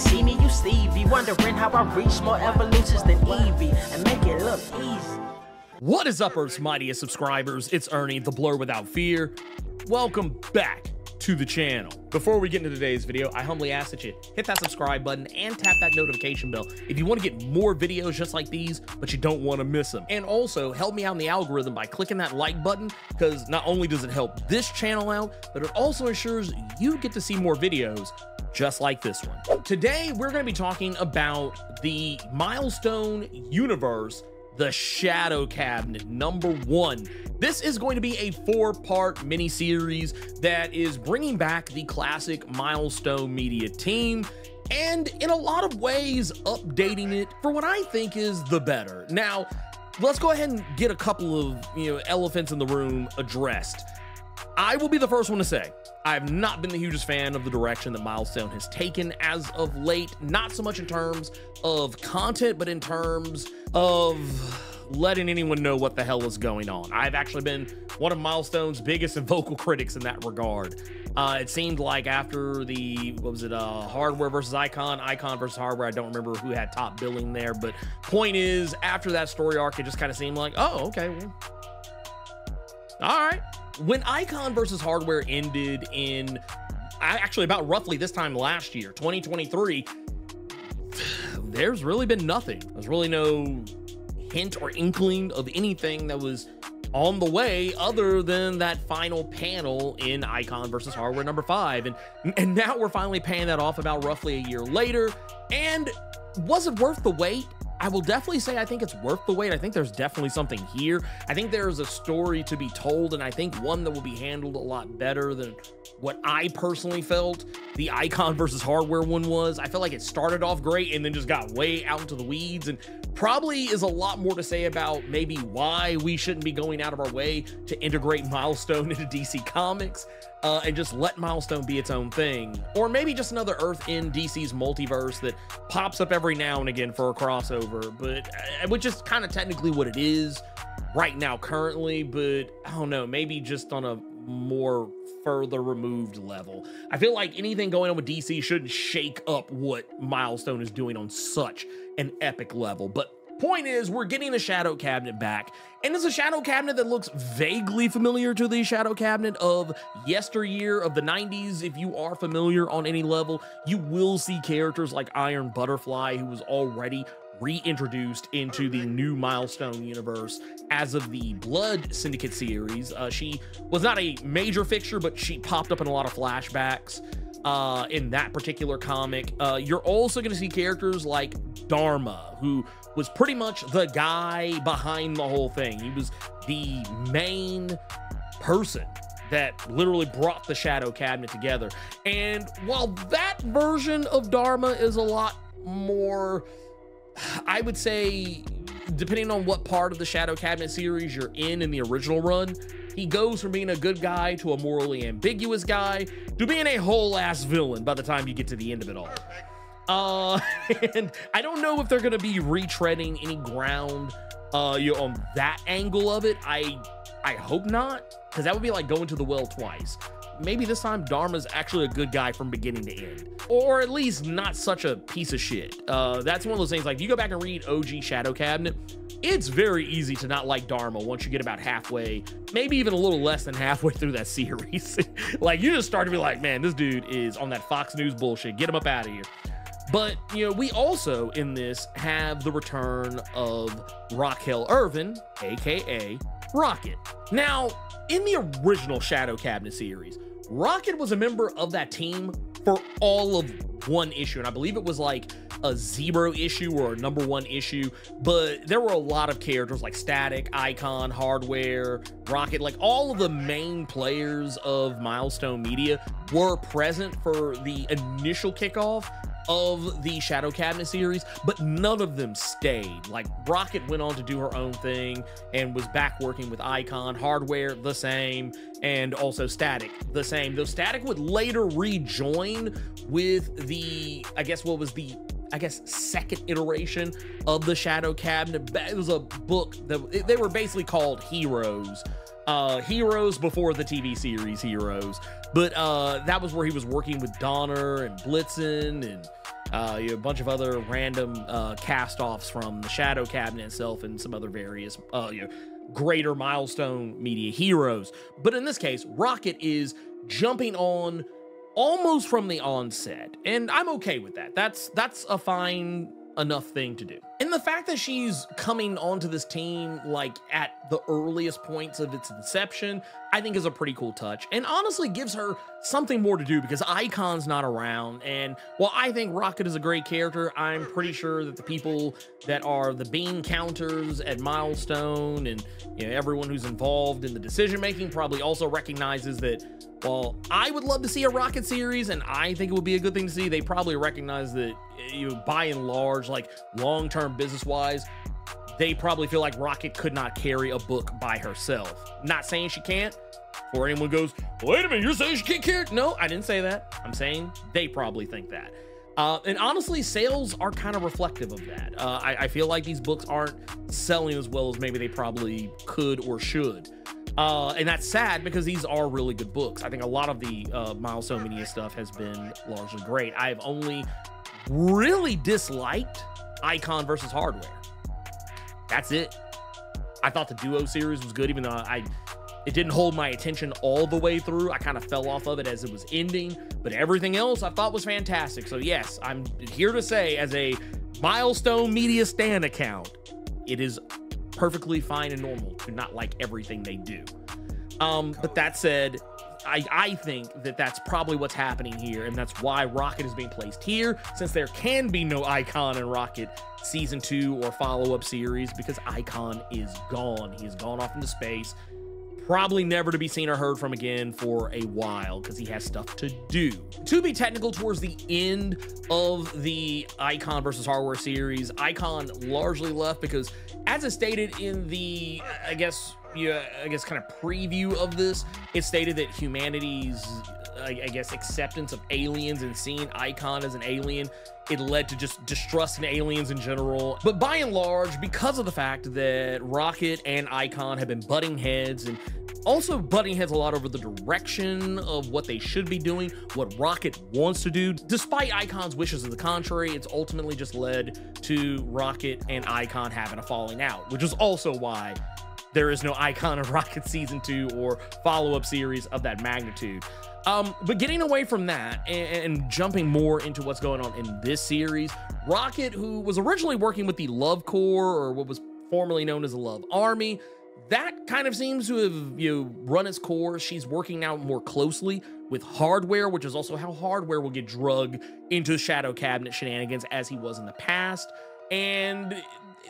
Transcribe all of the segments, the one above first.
see me, you Stevie, wondering how I reach more evolutions than Eevee and make it look easy. What is up, Earth's mightiest subscribers? It's Ernie, the Blerd without fear. Welcome back to the channel. Before we get into today's video, I humbly ask that you hit that subscribe button and tap that notification bell if you want to get more videos just like these, but you don't want to miss them. And also help me out in the algorithm by clicking that like button, because not only does it help this channel out, but it also ensures you get to see more videos just like this one. Today, we're going to be talking about the Milestone universe, the Shadow Cabinet #1. This is going to be a 4-part mini-series that is bringing back the classic Milestone media team, and in a lot of ways updating it for what I think is the better. Now, let's go ahead and get a couple of elephants in the room addressed. I will be the first one to say, I've not been the hugest fan of the direction that Milestone has taken as of late, not so much in terms of content, but in terms of letting anyone know what the hell is going on. I've actually been one of Milestone's biggest and vocal critics in that regard. It seemed like after the, Hardware versus Icon versus Hardware, I don't remember who had top billing there, but point is, after that story arc, it just kind of seemed like, oh, okay, well, all right. When Icon versus Hardware ended in actually about roughly this time last year, 2023, there's really been nothing. There's really no hint or inkling of anything that was on the way other than that final panel in Icon versus Hardware #5. And now we're finally paying that off about roughly a year later. And was it worth the wait? I will definitely say I think it's worth the wait. I think there's definitely something here. I think there's a story to be told, and I think one that will be handled a lot better than what I personally felt the Icon versus Hardware one was. I felt like it started off great and then just got way out into the weeds, and probably is a lot more to say about maybe why we shouldn't be going out of our way to integrate Milestone into DC Comics. And just let Milestone be its own thing. Or maybe just another Earth in DC's multiverse that pops up every now and again for a crossover, but which is kind of technically what it is right now currently, but I don't know, maybe just on a more further removed level. I feel like anything going on with DC shouldn't shake up what Milestone is doing on such an epic level. But point is, we're getting the Shadow Cabinet back, and it's a Shadow Cabinet that looks vaguely familiar to the Shadow Cabinet of yesteryear, of the 90s. If you are familiar on any level, you will see characters like Iron Butterfly, who was already reintroduced into the new Milestone universe as of the Blood Syndicate series. She was not a major fixture, but she popped up in a lot of flashbacks in that particular comic. You're also going to see characters like Dharma, who was pretty much the guy behind the whole thing. He was the main person that literally brought the Shadow Cabinet together. And while that version of Dharma is a lot more, I would say, depending on what part of the Shadow Cabinet series you're in the original run, he goes from being a good guy to a morally ambiguous guy to being a whole-ass villain by the time you get to the end of it all. And I don't know if they're going to be retreading any ground on that angle of it. I hope not, because that would be like going to the well twice. Maybe this time Dharma's actually a good guy from beginning to end, or at least not such a piece of shit. That's one of those things, like, if you go back and read OG Shadow Cabinet, it's very easy to not like Dharma once you get about halfway, maybe even a little less than halfway through that series. Like, you just start to be like, man, this dude is on that Fox News bullshit. Get him up out of here. But, we also, in this, have the return of Raquel Irvin, aka Rocket. Now, in the original Shadow Cabinet series, Rocket was a member of that team for all of one issue, and I believe it was like a 0 issue or a #1 issue, but there were a lot of characters like Static, Icon, Hardware, Rocket, like all of the main players of Milestone Media were present for the initial kickoff of the Shadow Cabinet series, but none of them stayed. Like, Rocket went on to do her own thing and was back working with Icon. Hardware, the same, and also Static, the same. Though Static would later rejoin with the, I guess, second iteration of the Shadow Cabinet. It was a book that they were basically called Heroes. Heroes before the TV series Heroes. But that was where he was working with Donner and Blitzen and a bunch of other random cast-offs from the Shadow Cabinet itself and some other various greater milestone media heroes. But in this case, Rocket is jumping on almost from the onset, and I'm okay with that. That's a fine enough thing to do. And the fact that she's coming onto this team like at the earliest points of its inception, I think is a pretty cool touch, and honestly gives her something more to do because Icon's not around. And while I think Rocket is a great character, I'm pretty sure that the people that are the bean counters at Milestone and everyone who's involved in the decision making probably also recognizes that while I would love to see a Rocket series, and I think it would be a good thing to see, they probably recognize that by and large, like long-term business-wise, they probably feel like Rocket could not carry a book by herself. Not saying she can't. Or anyone goes, wait a minute, you're saying she can't carry it? No, I didn't say that. I'm saying they probably think that. And honestly, sales are kind of reflective of that. I feel like these books aren't selling as well as maybe they probably could or should. And that's sad because these are really good books. I think a lot of the Milestone Media stuff has been largely great. I've only really disliked Icon versus Hardware. That's it. I thought the Duo series was good, even though it didn't hold my attention all the way through. I kind of fell off of it as it was ending, but everything else I thought was fantastic. So yes, I'm here to say, as a Milestone Media Stan account, it is perfectly fine and normal to not like everything they do. But that said, I think that that's probably what's happening here, and that's why Rocket is being placed here, since there can be no Icon and Rocket season 2 or follow-up series, because Icon is gone. He has gone off into space, probably never to be seen or heard from again for a while, because he has stuff to do. To be technical, towards the end of the Icon versus Hardware series, Icon largely left because, as is stated in the, I guess kind of preview of this, it stated that humanity's, acceptance of aliens and seeing Icon as an alien, it led to just distrust in aliens in general. But by and large, because of the fact that Rocket and Icon have been butting heads, and also butting heads a lot over the direction of what they should be doing, what Rocket wants to do, despite Icon's wishes to the contrary, it's ultimately just led to Rocket and Icon having a falling out, which is also why there is no Icon and Rocket season 2 or follow-up series of that magnitude. But getting away from that and jumping more into what's going on in this series, Rocket, who was originally working with the Love Corps, or what was formerly known as the Love Army, that kind of seems to have run its course. She's working now more closely with Hardware, which is also how Hardware will get drugged into Shadow Cabinet shenanigans as he was in the past. And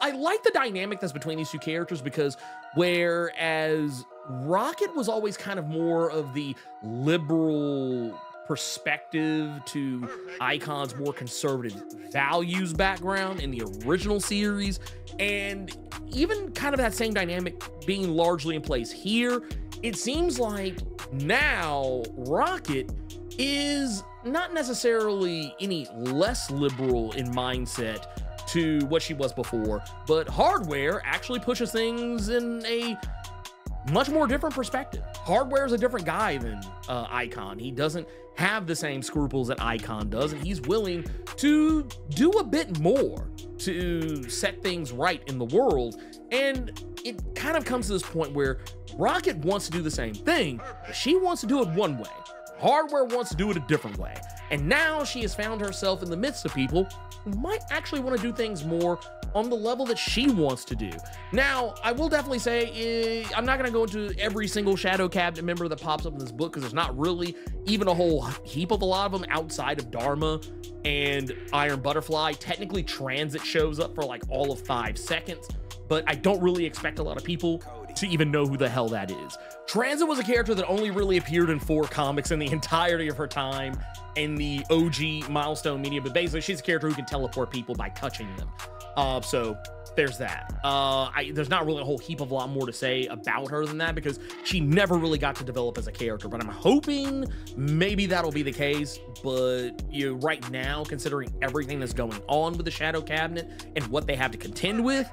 I like the dynamic that's between these two characters, because whereas Rocket was always kind of more of the liberal perspective to Icon's more conservative values background in the original series, and even kind of that same dynamic being largely in place here, it seems like now Rocket is not necessarily any less liberal in mindset to what she was before, but Hardware actually pushes things in a much more different perspective. Hardware is a different guy than Icon. He doesn't have the same scruples that Icon does, and he's willing to do a bit more to set things right in the world. And it kind of comes to this point where Rocket wants to do the same thing, but she wants to do it one way. Hardware wants to do it a different way. And now she has found herself in the midst of people who might actually want to do things more on the level that she wants to do. Now, I will definitely say, I'm not going to go into every single Shadow Cabinet member that pops up in this book, because there's not really even a whole heap of a lot of them outside of Dharma and Iron Butterfly. Technically, Transit shows up for like all of 5 seconds, but I don't really expect a lot of people to even know who the hell that is. Transit was a character that only really appeared in 4 comics in the entirety of her time in the OG Milestone Media, but basically she's a character who can teleport people by touching them. So there's that. There's not really a whole heap of a lot more to say about her than that, because she never really got to develop as a character, but I'm hoping maybe that'll be the case. But right now, considering everything that's going on with the Shadow Cabinet and what they have to contend with,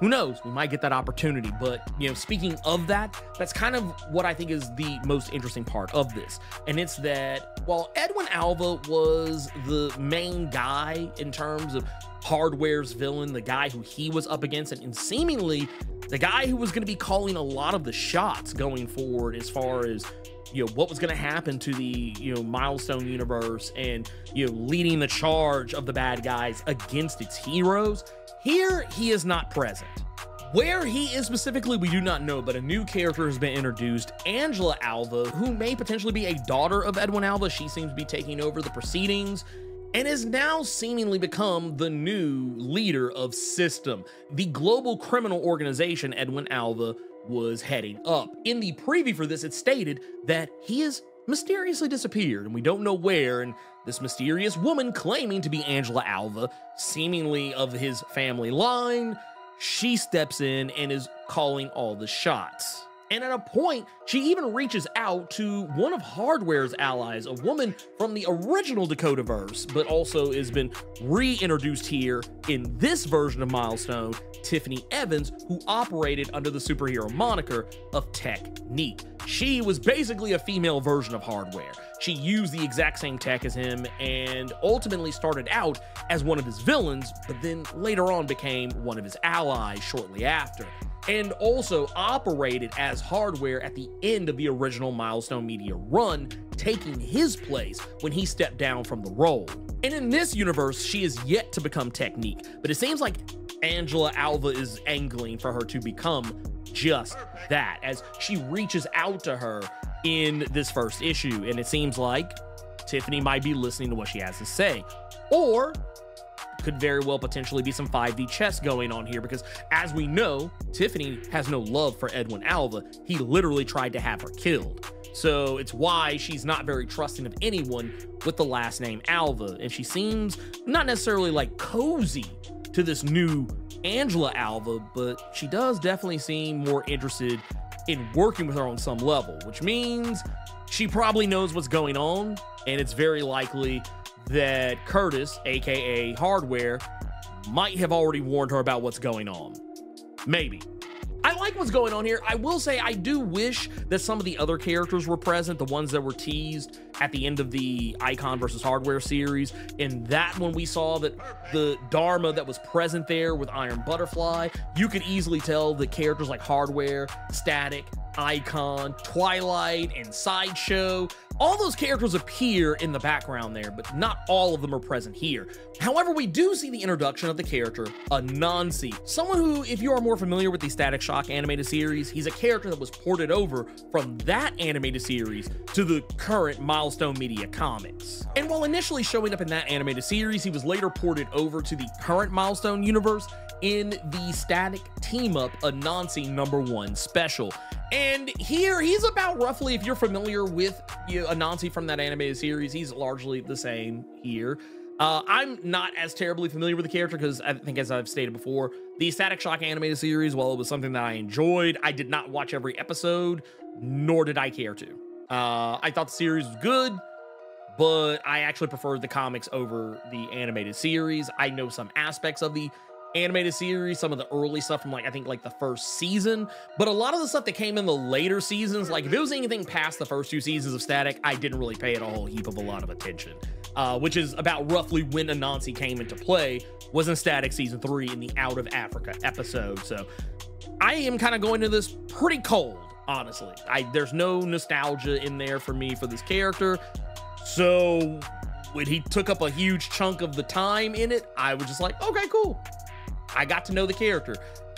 who knows, we might get that opportunity. But, you know, speaking of that, that's kind of what I think is the most interesting part of this. And it's that while Edwin Alva was the main guy in terms of Hardware's villain, the guy who he was up against, and seemingly the guy who was going to be calling a lot of the shots going forward as far as, you know, what was going to happen to the, you know, Milestone universe and, you know, leading the charge of the bad guys against its heroes. Here, he is not present. Where he is specifically, we do not know, but a new character has been introduced, Angela Alva, who may potentially be a daughter of Edwin Alva. She seems to be taking over the proceedings and has now seemingly become the new leader of System, the global criminal organization Edwin Alva was heading up. In the preview for this, it stated that he has mysteriously disappeared and we don't know where, and this mysterious woman claiming to be Angela Alva, seemingly of his family line, she steps in and is calling all the shots. And at a point, she even reaches out to one of Hardware's allies, a woman from the original Dakotaverse, but also has been reintroduced here in this version of Milestone, Tiffany Evans, who operated under the superhero moniker of Technique. She was basically a female version of Hardware. She used the exact same tech as him and ultimately started out as one of his villains, but then later on became one of his allies shortly after, and also operated as Hardware at the end of the original Milestone Media run, taking his place when he stepped down from the role. And in this universe, she is yet to become Technique, but it seems like Angela Alva is angling for her to become just that, as she reaches out to her in this first issue, and it seems like Tiffany might be listening to what she has to say, or could very well potentially be some 5D chess going on here, because as we know, Tiffany has no love for Edwin Alva. He literally tried to have her killed. So it's why she's not very trusting of anyone with the last name Alva, and she seems not necessarily like cozy to this new Angela Alva, but she does definitely seem more interested in working with her on some level, which means she probably knows what's going on, and it's very likely that Curtis, aka Hardware, might have already warned her about what's going on. Maybe. I like what's going on here. I will say I do wish that some of the other characters were present, the ones that were teased at the end of the Icon versus Hardware series. In that one, we saw that the Dharma that was present there with Iron Butterfly, you could easily tell the characters like Hardware, Static, Icon, Twilight, and Sideshow, all those characters appear in the background there, but not all of them are present here. However, we do see the introduction of the character Anansi, someone who, if you are more familiar with the Static Shock animated series, he's a character that was ported over from that animated series to the current Milestone Media comics. And while initially showing up in that animated series, he was later ported over to the current Milestone universe in the Static Team-Up Anansi #1 special. And here, he's about roughly, if you're familiar with Anansi from that animated series, he's largely the same here. I'm not as terribly familiar with the character because I think, as I've stated before, the Static Shock animated series, while it was something that I enjoyed, I did not watch every episode, nor did I care to. I thought the series was good, but I actually preferred the comics over the animated series. I know some aspects of the animated series, some of the early stuff from I think the first season, but a lot of the stuff that came in the later seasons, like if it was anything past the first 2 seasons of Static, I didn't really pay it a whole heap of a lot of attention, which is about roughly when Anansi came into play, was in Static season 3 in the Out of Africa episode. So I am kind of going to this pretty cold, honestly. There's no nostalgia in there for me for this character, so when he took up a huge chunk of the time in it, I was just like, okay, cool. I got to know the character.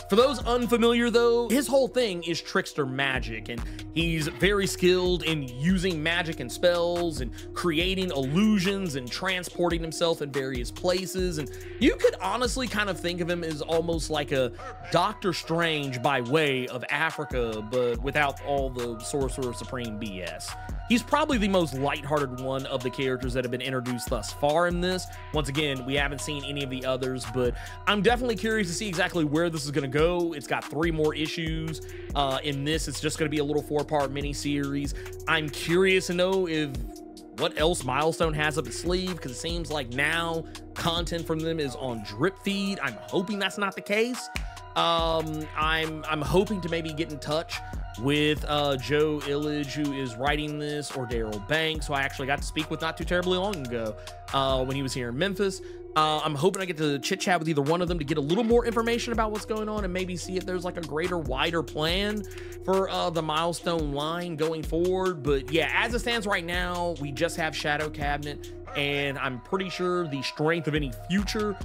For those unfamiliar though, his whole thing is trickster magic, and he's very skilled in using magic and spells and creating illusions and transporting himself in various places. And you could honestly kind of think of him as almost like a Doctor Strange by way of Africa, but without all the Sorcerer Supreme BS. He's probably the most lighthearted one of the characters that have been introduced thus far in this. Once again, we haven't seen any of the others, but I'm definitely curious to see exactly where this is going to go. It's got 3 more issues. In this, it's just going to be a little 4-part mini-series. I'm curious to know what else Milestone has up its sleeve, because it seems like now content from them is on drip feed. I'm hoping that's not the case. I'm hoping to maybe get in touch with Joe Illidge, who is writing this, or Daryl Banks, who I actually got to speak with not too terribly long ago when he was here in Memphis. I'm hoping I get to chit chat with either one of them to get a little more information about what's going on and maybe see if there's like a greater, wider plan for the Milestone line going forward. But yeah, as it stands right now, we just have Shadow Cabinet, and I'm pretty sure the strength of any future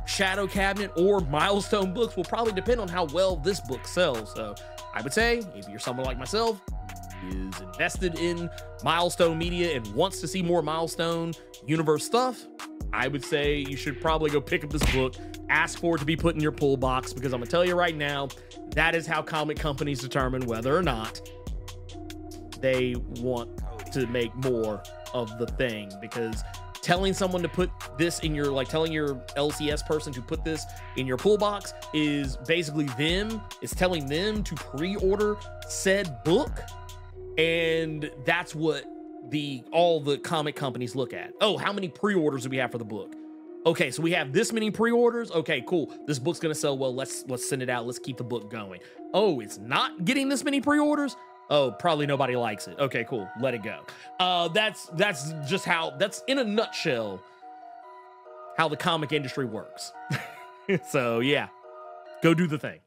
Shadow Cabinet or Milestone books will probably depend on how well this book sells. So I would say if you're someone like myself who is invested in Milestone media and wants to see more Milestone universe stuff, I would say you should probably go pick up this book, ask for it to be put in your pull box, because I'm gonna tell you right now, that is how comic companies determine whether or not they want to make more of the thing. Because telling someone to put this in your, like telling your LCS person to put this in your pull box is basically telling them to pre-order said book. And that's what all the comic companies look at. Oh, how many pre-orders do we have for the book? Okay, so we have this many pre-orders. Okay, cool. This book's gonna sell well. Let's send it out. Let's keep the book going. Oh, it's not getting this many pre-orders. Oh, probably nobody likes it. Okay, cool. Let it go. That's just how, that's in a nutshell how the comic industry works. So yeah, go do the thing.